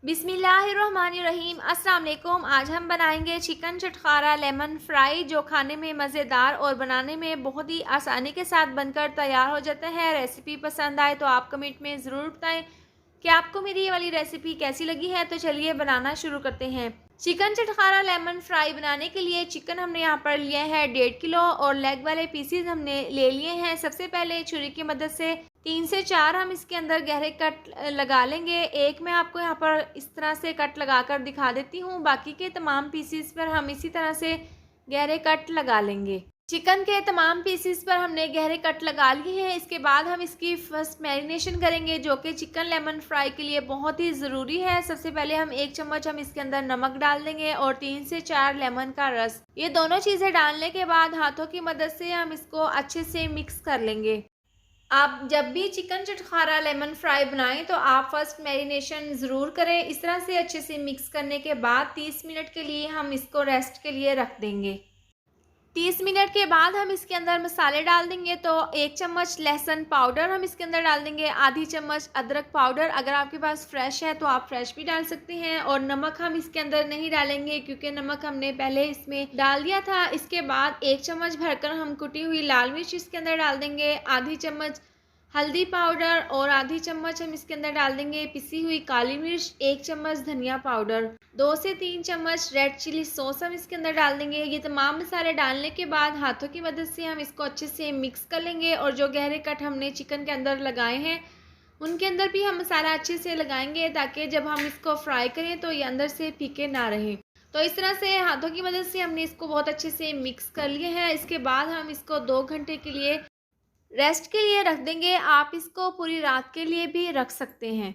बिस्मिल्लाहिर्रहमानिर्रहीम। अस्सलाम वालेकुम। आज हम बनाएंगे चिकन चटखारा लेमन फ्राई, जो खाने में मज़ेदार और बनाने में बहुत ही आसानी के साथ बनकर तैयार हो जाता है। रेसिपी पसंद आए तो आप कमेंट में ज़रूर बताएं कि आपको मेरी ये वाली रेसिपी कैसी लगी है। तो चलिए बनाना शुरू करते हैं। चिकन चटखारा लेमन फ्राई बनाने के लिए चिकन हमने यहाँ पर लिया है 1.5 किलो और लेग वाले पीसीज हमने ले लिए हैं। सबसे पहले छुरी की मदद से 3 से 4 हम इसके अंदर गहरे कट लगा लेंगे। एक मैं आपको यहाँ पर इस तरह से कट लगा कर दिखा देती हूँ। बाकी के तमाम पीसीस पर हम इसी तरह से गहरे कट लगा लेंगे। चिकन के तमाम पीसीस पर हमने गहरे कट लगा लिए हैं। इसके बाद हम इसकी फर्स्ट मैरिनेशन करेंगे, जो कि चिकन लेमन फ्राई के लिए बहुत ही ज़रूरी है। सबसे पहले हम 1 चम्मच हम इसके अंदर नमक डाल देंगे और 3 से 4 लेमन का रस। ये दोनों चीज़ें डालने के बाद हाथों की मदद से हम इसको अच्छे से मिक्स कर लेंगे। आप जब भी चिकन चटखारा लेमन फ्राई बनाएं तो आप फर्स्ट मैरिनेशन ज़रूर करें। इस तरह से अच्छे से मिक्स करने के बाद 30 मिनट के लिए हम इसको रेस्ट के लिए रख देंगे। 30 मिनट के बाद हम इसके अंदर मसाले डाल देंगे। तो 1 चम्मच लहसुन पाउडर हम इसके अंदर डाल देंगे, आधी चम्मच अदरक पाउडर, अगर आपके पास फ्रेश है तो आप फ्रेश भी डाल सकते हैं। और नमक हम इसके अंदर नहीं डालेंगे क्योंकि नमक हमने पहले इसमें डाल दिया था। इसके बाद 1 चम्मच भरकर हम कुटी हुई लाल मिर्च इसके अंदर डाल देंगे, आधी चम्मच हल्दी पाउडर और आधी चम्मच हम इसके अंदर डाल देंगे पिसी हुई काली मिर्च, 1 चम्मच धनिया पाउडर, 2 से 3 चम्मच रेड चिली सॉस हम इसके अंदर डाल देंगे। ये तमाम मसाले डालने के बाद हाथों की मदद से हम इसको अच्छे से मिक्स कर लेंगे। और जो गहरे कट हमने चिकन के अंदर लगाए हैं उनके अंदर भी हम मसाला अच्छे से लगाएंगे, ताकि जब हम इसको फ्राई करें तो ये अंदर से फीके ना रहे। तो इस तरह से हाथों की मदद से हमने इसको बहुत अच्छे से मिक्स कर लिए हैं। इसके बाद हम इसको 2 घंटे के लिए रेस्ट के लिए रख देंगे। आप इसको पूरी रात के लिए भी रख सकते हैं।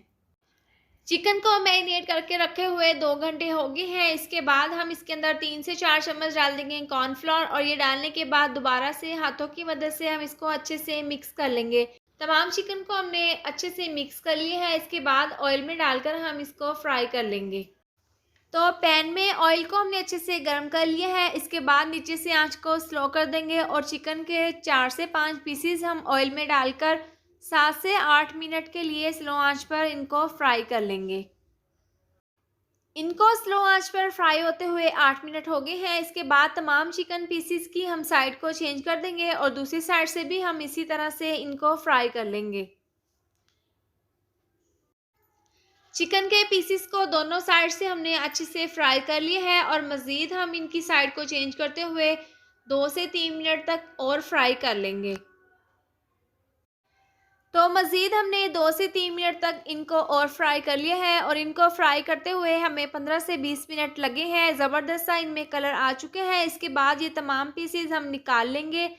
चिकन को मैरिनेट करके रखे हुए 2 घंटे हो गए हैं। इसके बाद हम इसके अंदर 3 से 4 चम्मच डाल देंगे कॉर्नफ्लोर और ये डालने के बाद दोबारा से हाथों की मदद से हम इसको अच्छे से मिक्स कर लेंगे। तमाम चिकन को हमने अच्छे से मिक्स कर लिया है। इसके बाद ऑयल में डालकर हम इसको फ्राई कर लेंगे। तो पैन में ऑयल को हमने अच्छे से गर्म कर लिया है। इसके बाद नीचे से आंच को स्लो कर देंगे और चिकन के 4 से 5 पीसीज हम ऑयल में डालकर 7 से 8 मिनट के लिए स्लो आंच पर इनको फ्राई कर लेंगे। इनको स्लो आंच पर फ्राई होते हुए 8 मिनट हो गए हैं। इसके बाद तमाम चिकन पीसीज की हम साइड को चेंज कर देंगे और दूसरी साइड से भी हम इसी तरह से इनको फ्राई कर लेंगे। चिकन के पीसीस को दोनों साइड से हमने अच्छे से फ्राई कर लिया है और मज़ीद हम इनकी साइड को चेंज करते हुए 2 से 3 मिनट तक और फ्राई कर लेंगे। तो मज़ीद हमने 2 से 3 मिनट तक इनको और फ्राई कर लिया है और इनको फ्राई करते हुए हमें 15 से 20 मिनट लगे हैं। ज़बरदस्त सा इनमें कलर आ चुके हैं। इसके बाद ये तमाम पीसीज हम निकाल लेंगे।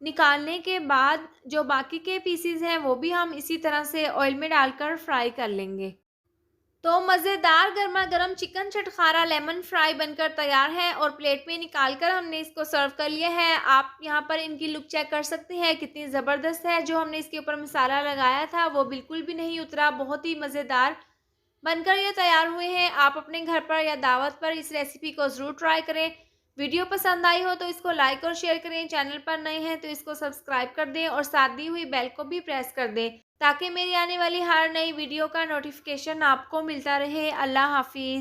निकालने के बाद जो बाकी के पीसीज हैं वो भी हम इसी तरह से ऑयल में डालकर फ्राई कर लेंगे। तो मज़ेदार गर्मा गर्म चिकन चटखारा लेमन फ्राई बनकर तैयार है और प्लेट में निकाल कर हमने इसको सर्व कर लिया है। आप यहाँ पर इनकी लुक चेक कर सकते हैं, कितनी ज़बरदस्त है। जो हमने इसके ऊपर मसाला लगाया था वो बिल्कुल भी नहीं उतरा। बहुत ही मज़ेदार बनकर ये तैयार हुए हैं। आप अपने घर पर या दावत पर इस रेसिपी को ज़रूर ट्राई करें। वीडियो पसंद आई हो तो इसको लाइक और शेयर करें। चैनल पर नए हैं तो इसको सब्सक्राइब कर दें और साथ दी हुई बेल को भी प्रेस कर दें, ताकि मेरी आने वाली हर नई वीडियो का नोटिफिकेशन आपको मिलता रहे। अल्लाह हाफिज़।